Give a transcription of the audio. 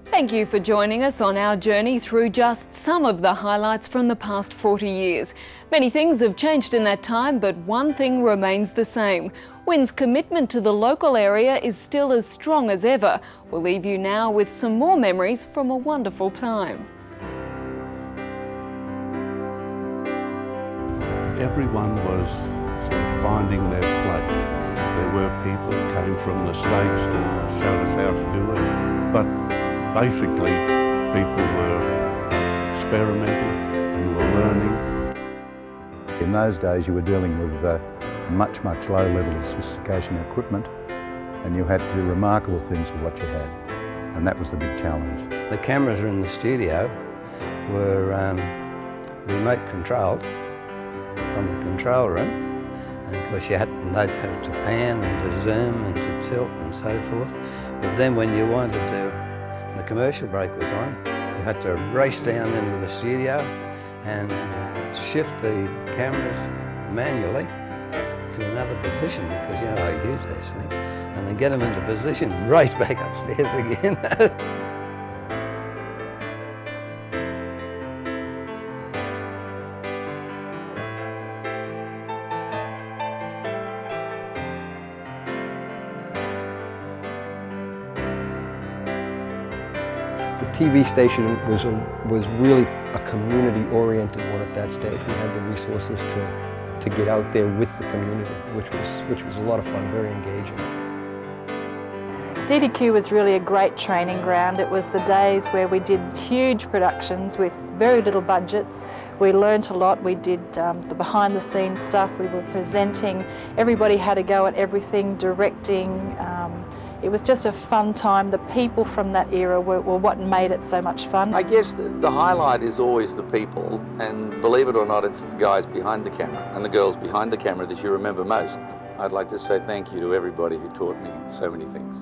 Thank you for joining us on our journey through just some of the highlights from the past 40 years. Many things have changed in that time, but one thing remains the same. WIN's commitment to the local area is still as strong as ever. We'll leave you now with some more memories from a wonderful time. Everyone was sort of finding their place. There were people who came from the States to show us how to do it, but basically people were experimenting and were learning. In those days you were dealing with a much lower level of sophistication and equipment, and you had to do remarkable things with what you had, and that was the big challenge. The cameras in the studio were remote controlled from the control room, and of course you had to pan and to zoom and to tilt and so forth. But then when you wanted to, the commercial break was on, you had to race down into the studio and shift the cameras manually to another position, because you know I use these things, and then get them into position and race back upstairs again. The TV station was really a community-oriented one at that stage. We had the resources to get out there with the community, which was a lot of fun, very engaging. DDQ was really a great training ground. It was the days where we did huge productions with very little budgets. We learnt a lot. We did the behind-the-scenes stuff. We were presenting. Everybody had a go at everything, directing. It was just a fun time. The people from that era were what made it so much fun. I guess the highlight is always the people, and believe it or not, it's the guys behind the camera and the girls behind the camera that you remember most. I'd like to say thank you to everybody who taught me so many things.